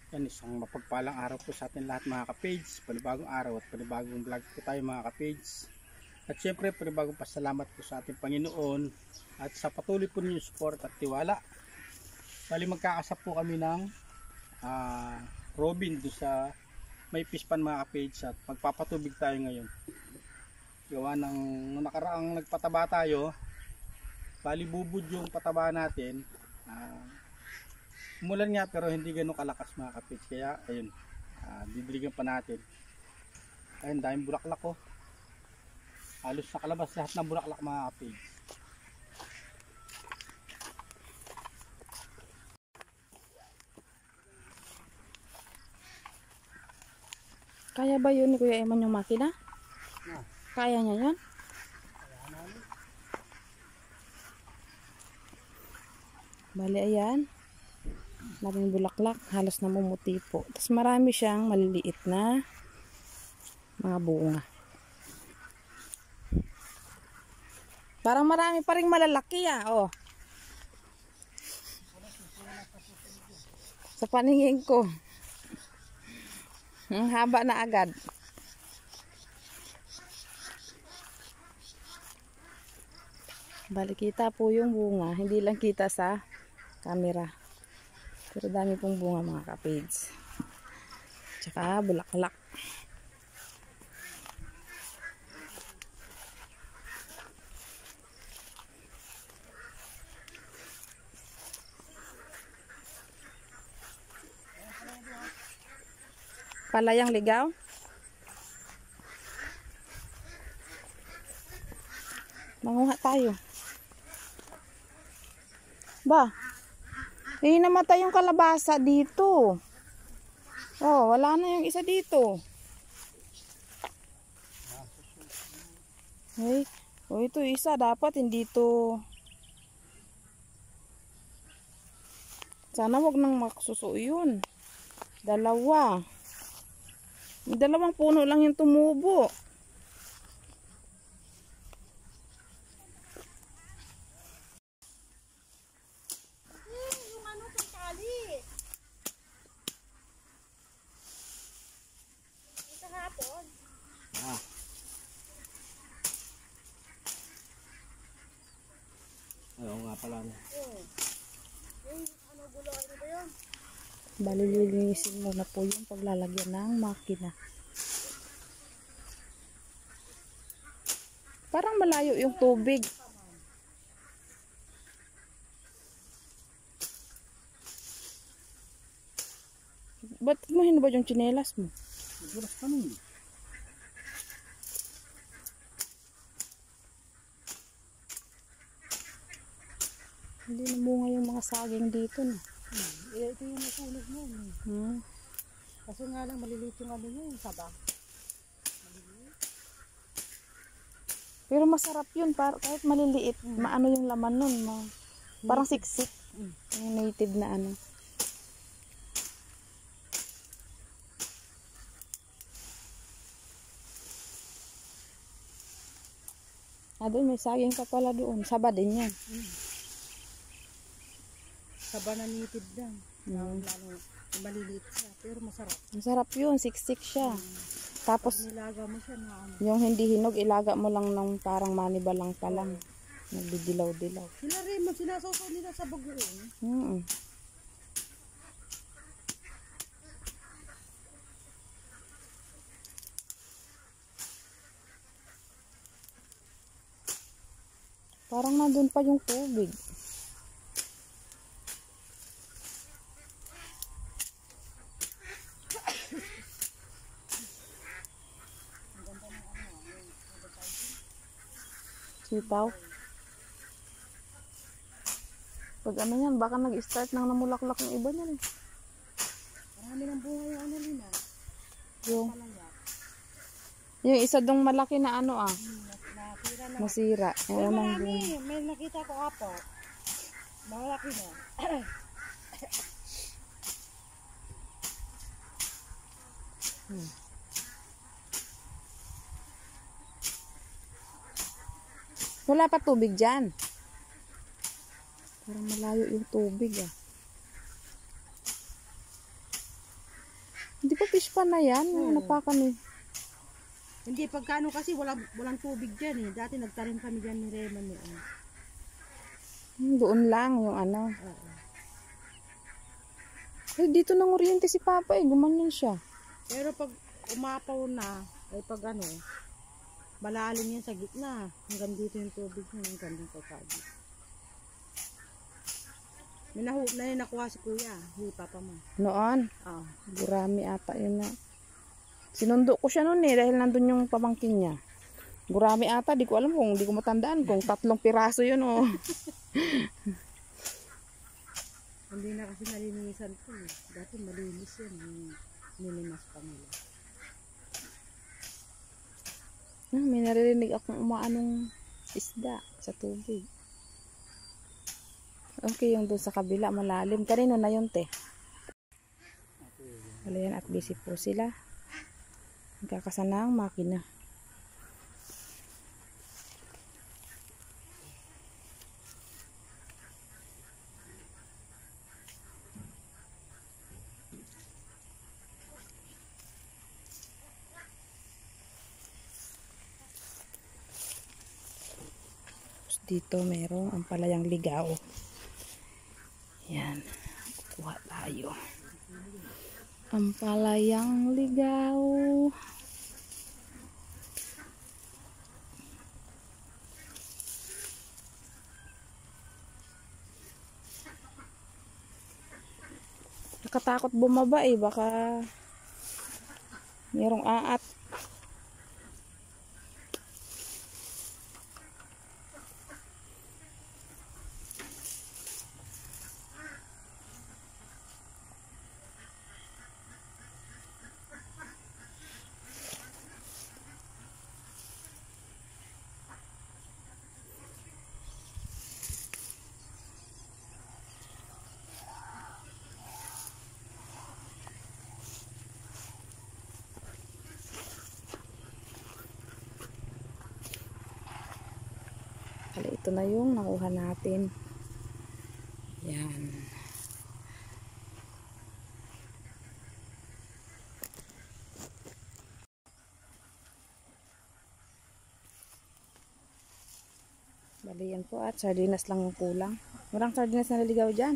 Yan, isang mapagpalang araw po sa atin lahat mga ka-page. Panibagong araw at panibagong vlog po tayo mga ka-page. At syempre panibagong pasalamat po sa ating Panginoon at sa patuloy po ninyong support at tiwala. Bali magkakasap po kami ng Robin doon sa may pispan mga ka-page at magpapatubig tayo ngayon. Gawa ng nakaraang nagpataba tayo. Bali bubud yung pataba natin. Umulan nga pero hindi ganun kalakas mga kapits, kaya ayun, didiligan pa natin. Ayun, daming bulaklak ko. Halos nakalabas lahat ng bulaklak mga kapits. Kaya ba yun ni Kuya Eman yung makina? Kaya niya yun? Bali ayan, maraming bulaklak, halos namumuti po. Tapos marami siyang maliliit na mga bunga. Parang marami pa ring malalaki oh. Sa paningin ko. Ang haba na agad. Bali kita po yung bunga, hindi lang kita sa camera. Pero dami pong bunga mga ka-page. Tsaka bulaklak. Palayang ligaw. Manguha tayo. Ba? Namatay yung kalabasa dito. Oh, wala na yung isa dito. Hey, oh ito isa dapat hindi to. Sana wag nang maksuso yun. Dalawa. Dalawang puno lang yung tumubo. Oo nga pala. Bali lilinisin muna po yung paglalagyan ng makina. Parang malayo yung tubig. Ba't mo hinubad yung tsinelas mo? Nagulas ka nun. Hindi namunga yung mga saging dito na. Ito yung nasunog mo. Kasi nga lang maliliit yung ano nyo, yung saba. Pero masarap yun, kahit maliliit, maano yung laman nun. Parang siksik. Yung native na ano. Doon may saging pa pala doon. Saba din yan. Saba na native lang. Lalo maliliit siya, pero masarap. Masarap yun, siksik siya. Tapos, nilaga mo siya na ano. yung hindi hinog, ilaga mo lang ng parang manibalang pa lang. Nagdidilaw-dilaw. Sila rin mo, sinasawsaw nila sa bagoong. Parang nandun pa yung tubig. Sitaw. Pag ano yan, baka nag-start nang namulaklak yung iba niyan. Marami ng bunga yung ano nila. Yung isa dong malaki na ano Nasira na. masira. Pero marami, may nakita ko apo. Malaki na. Wala pa tubig dyan. Parang malayo yung tubig fish pan na yan, yung napakan eh. Hindi, pagkano kasi walang tubig dyan eh. Dati nagtanim kami dyan ni Reman eh. Doon lang yung ano. Eh, dito nang oriente si Papa eh, gumanyan siya. Pero pag umapaw na, ay pag ano, malalim yan sa gitna. Hanggang dito yung tubig niya, hanggang dito kagit. May nakuha si Kuya, si Papa mo. Noon, Ah. gurami ata yun na. Sinundo ko siya noon eh, dahil nandun yung pamangkin niya. Gurami ata, di ko alam kung, di ko matandaan kung 3 piraso yun oh. Hindi na kasi nalinisan ko eh. Dati malinis yan, nilimas pa nila. May naririnig akong umaanong isda sa tubig. Okay, yung doon sa kabila, malalim. Kanino na yun, te? Wala yan at busy po sila. Nagkakasana ang makina. Dito merong ampalayang ligaw. Yan. Kuha tayo. Ampalayang ligaw. Nakatakot bumaba eh. Baka merong aat. Kaya ito na yung nakuha natin. Yan. Bali yan po at sardinas lang yung kulang. Marang sardinas na naligaw dyan.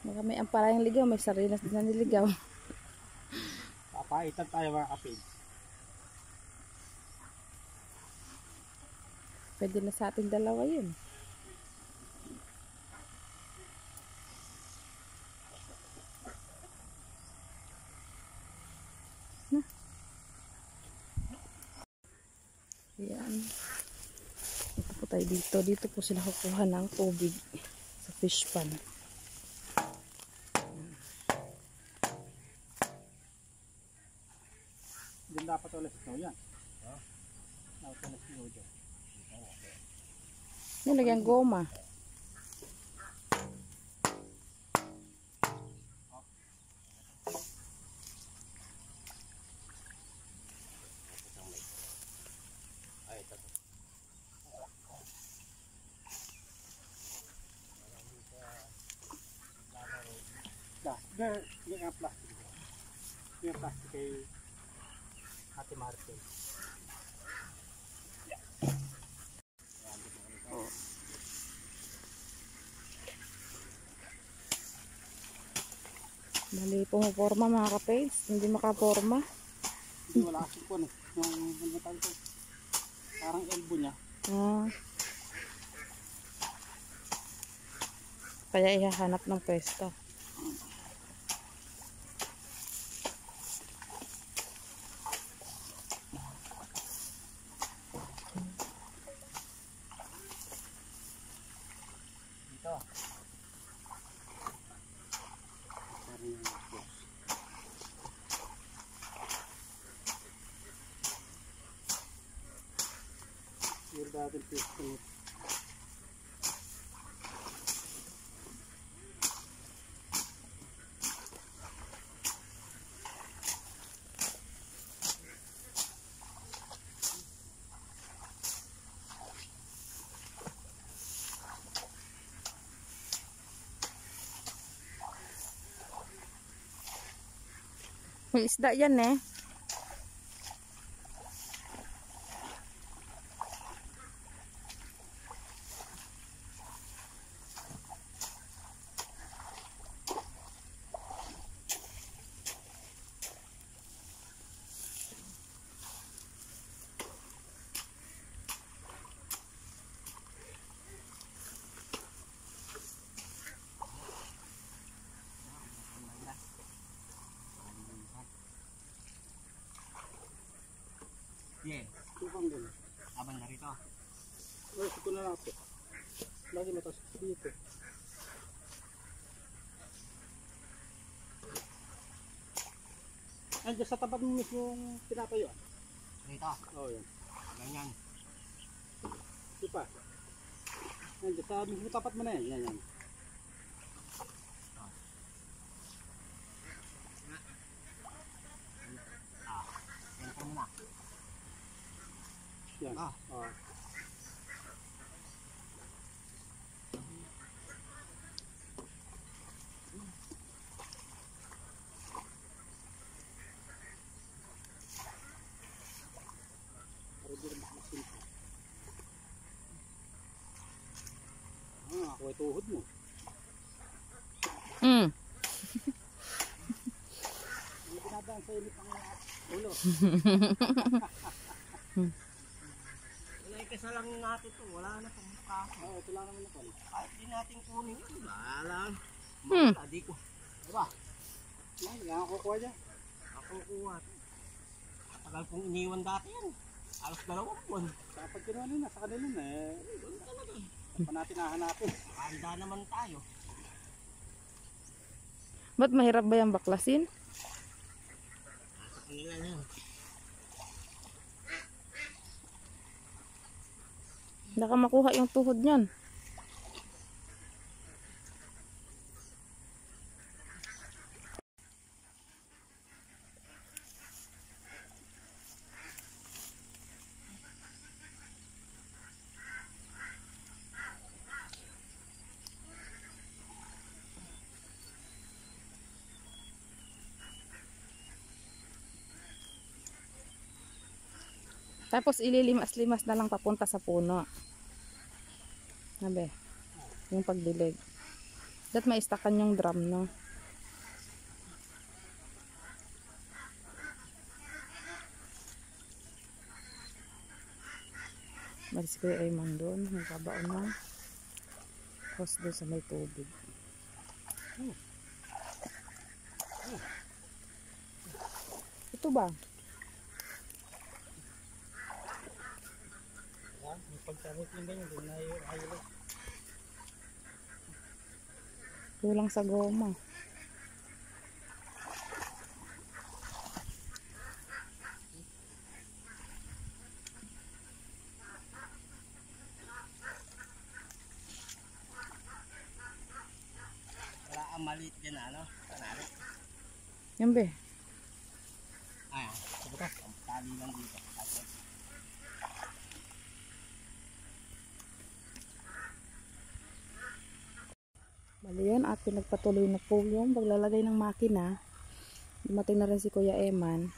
Baka may ampalayang ligaw, may sardinas din na niligaw. Papaitan tayo mga kapage. Pwede na sa ating dalawa yun. Yan. Ito po tayo dito. Dito po sila kukuha ng tubig sa fish pan. Diyan dapat ulit snow yan. Dapat ulit snow dyan. Nilagyan goma. Hindi nga plastic. Yung plastic kay Ate Martin. Bali pumaporma mga kapage. Hindi makaporma. Hindi wala kasi po yung hulutan ko. Parang elbow niya. Ah. Kaya ihahanap ng pwesto. Dito. Yung dating pwesto. May isda yan eh. Yeah, Tupang din. abang na rito. Oh, ito na lang po. Lagi matas dito. Andiyan sa tapat mo mismo yung pinapayuan. Rito, Oo, yan. ganyan. Di pa. Andiyan sa mismo tapat mo na yan. Yan, yan. Yan ka muna. Yan. Ah. Oh. Ako ay tuhod mo. Mm. Ano pinadaan sa init ang ulo? Wala ikasa lang natin to. Wala na pang mukha. Oo, ito lang naman ako. Kahit di natin kunin yun. Wala lang. Hmm. Di ko. Diba? Yan, hindi ako kukuha dyan. Ako kuha. Tagal kong iniwan dati yan. Alos 2 buwan. Kapag kinuha nila sa kanila na eh. Pa natin hahanapin. Handa naman tayo. Ba't mahirap ba yung baklasin? Sa kanila yan. Baka makuha yung tuhod niyan. Tapos ililimas-limas na lang papunta sa puno. Nabe, yung pagdilig. Dat maistakan yung drum, no? Balis ko yung Ayman doon. Magbabaon na. Tapos doon sa may tubig. Ito ba? Yan, yung pagsamot yung ganyan, doon na yung haylo. Kulang sa goma. Wala ang maliit dyan ano. Kanari. Yan be. Ayan. Ito. Ang tali lang dito. Tapos. Bali yan at pinagpatuloy na po yung paglalagay ng makina. Dumating na rin si Kuya Eman.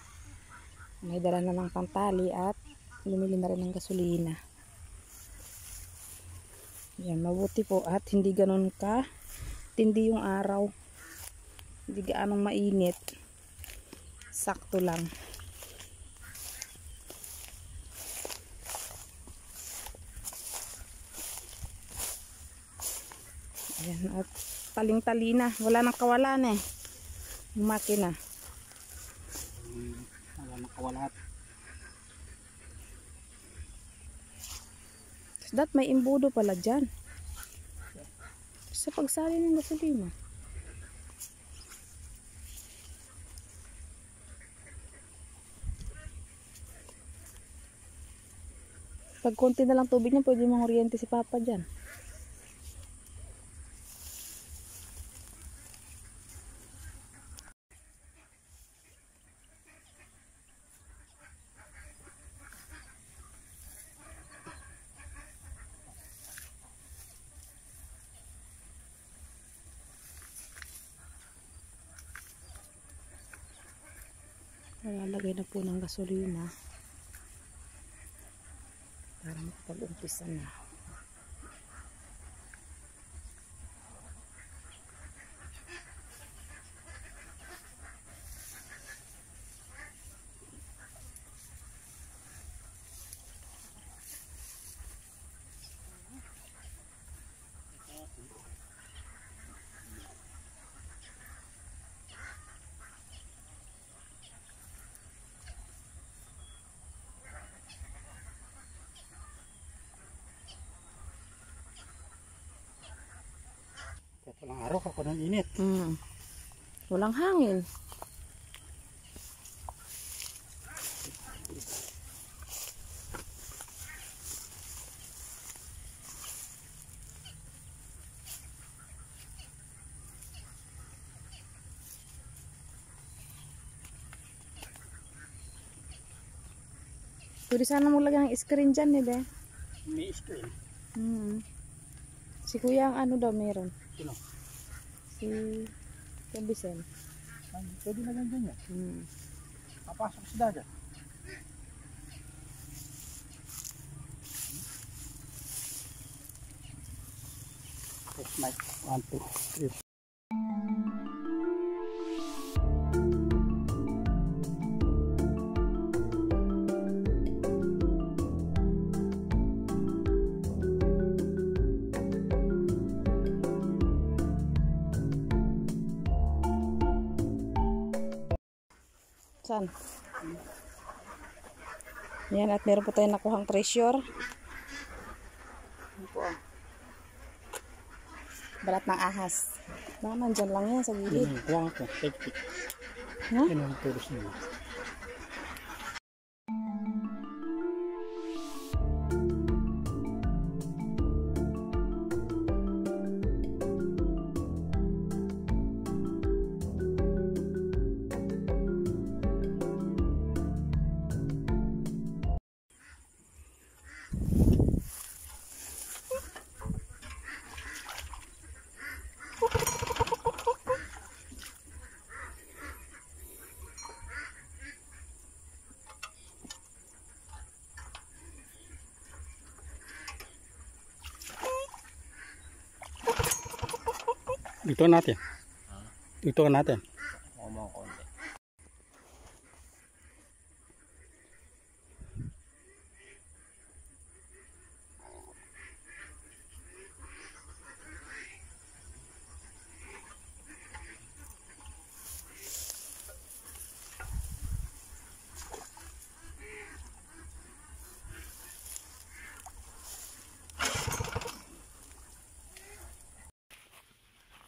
May dala na ng pantali at lumili na rin ng gasolina. Yan, mabuti po at hindi ganun ka tindi yung araw. Hindi gaanong mainit. Sakto lang. Ayan, at taling-tali na. Wala nang kawalan eh. Yung makina. Wala nakawalat. Dat may imbudo pala dyan. Sa pagsali ng gasolina. Pag konti na lang tubig niya, pwede mong oriente si Papa dyan. Lalagay na po ng gasolina para makapag-umpisa na. Kaya palang araw ako ng init. Walang hangin. Pwede sana maglagay ng screen dyan, eh, be. May screen. Si kuya ang ano daw meron. Sino? Si Kabisen. Ay, pwede na ganyan yan. Papasok si Dada. Test mic. 1, 2, 3. Saan? Yan, at meron po tayong nakuhang treasure. Yan po. Balat ng ahas. Baka nandyan lang yan sa gilid. Kuha ko. Take it. Ha? Yan ang tulos niya. Dito natin. Dito natin. Kumang konti.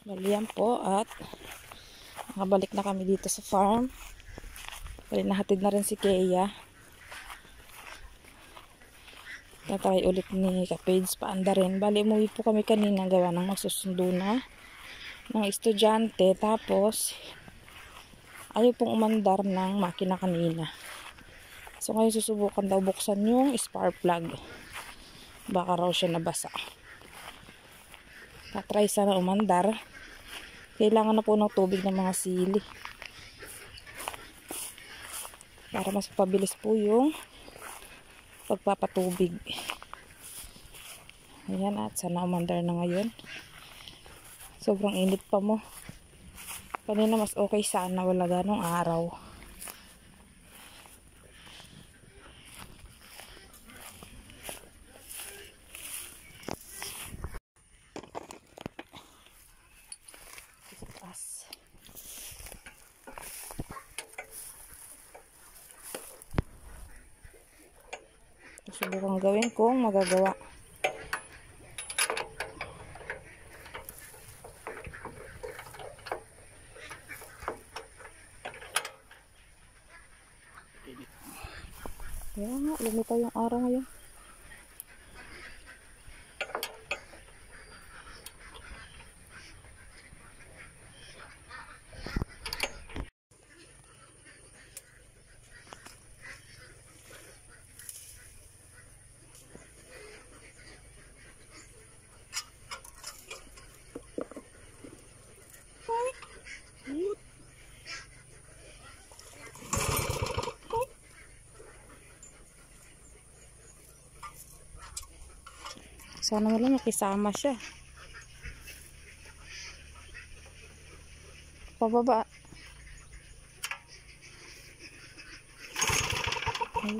Balian po at nakabalik na kami dito sa farm. Bali nahatid na rin si Keya. Tatry ulit ni Kapage paanda rin. Bali umuwi po kami kanina gawa ng magsusundo na ng estudyante. Tapos ayaw pong umandar ng makina kanina. So ngayon susubukan daw buksan yung spark plug. Baka raw siya nabasa. Tatry sana umandar. Kailangan na po ng tubig ng mga sili. Para mas pabilis po yung pagpapatubig. Ayan, at sana umandar na ngayon. Sobrang init pa mo. Kanina mas okay sana, wala ganong araw. Subukan gawin kung magagawa. Kaya nga, lumitaw yung araw ngayon. Sana wala makisama siya. Pababa. Ay.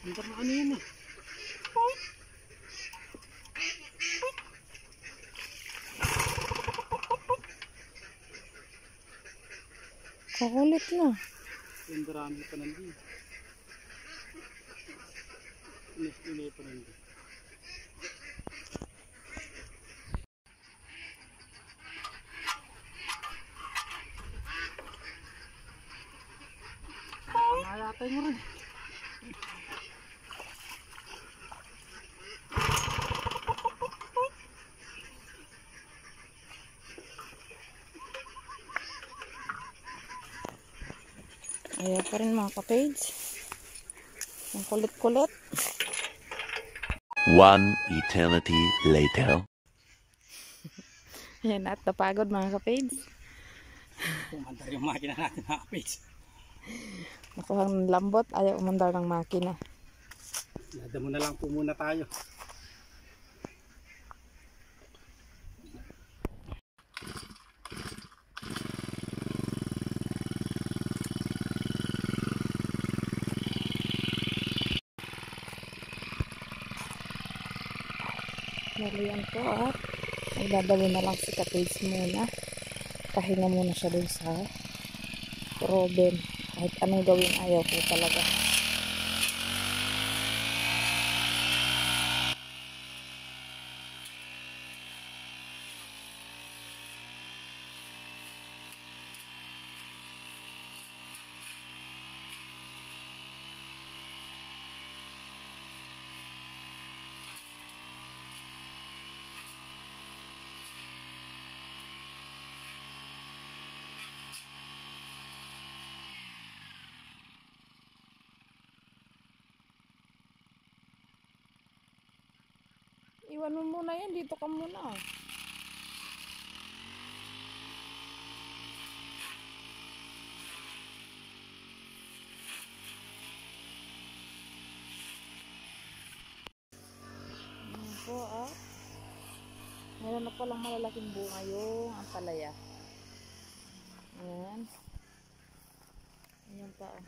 Hindi na ano yun eh. Kakulit na. Yung darami pa nandun. Inis-inay pa nandun. Pangayatay mo rin. Ayaw pa rin mga ka-page. Ang kulit-kulit. One eternity later. Ayan at napagod mga ka-page. Pumandar yung makina natin mga kapage. Nakuha ng lambot. Ayaw umandar ng makina. Nadamo na lang po muna tayo. Naliyan po at magdadawin na lang si ka-page muna. Pahinga muna siya dun sa Robin. Kahit anong gawin ayaw po talaga. Iwan mo muna yan. Dito ka muna. Ayan po ah. Meron na palang malalaking bunga yung ampalaya. Ayan. Ayan pa ah.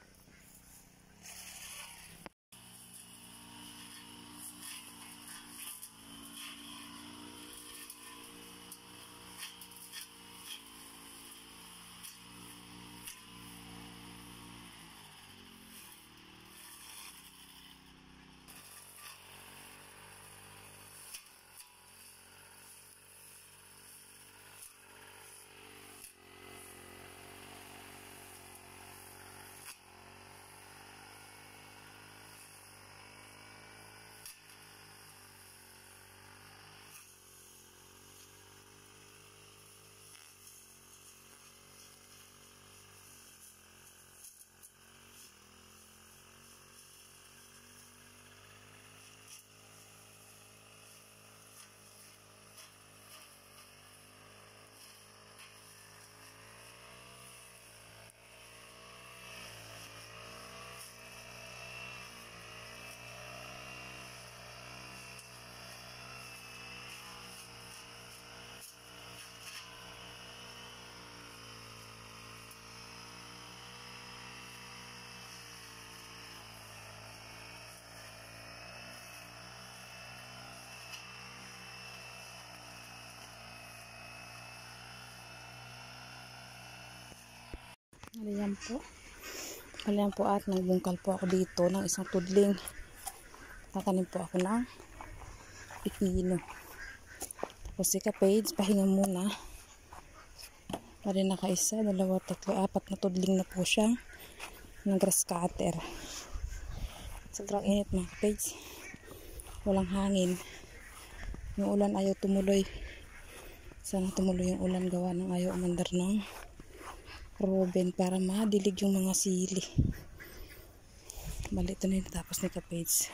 Ayan po. Ayan po at nagbungkal po ako dito ng isang tudling. Tatanim po ako ng pipino. Tapos si ka-page, pahinga muna. Pari nakaisa, dalawa, tatlo, apat na tudling na po siyang ng grass cutter. Sobrang init mga ka-page. Walang hangin. Yung ulan ayaw tumuloy. Sana tumuloy yung ulan gawa ng ayaw umandar ng Robin para madilig yung mga sili. Bali, ito na yung natapos ni Kapage.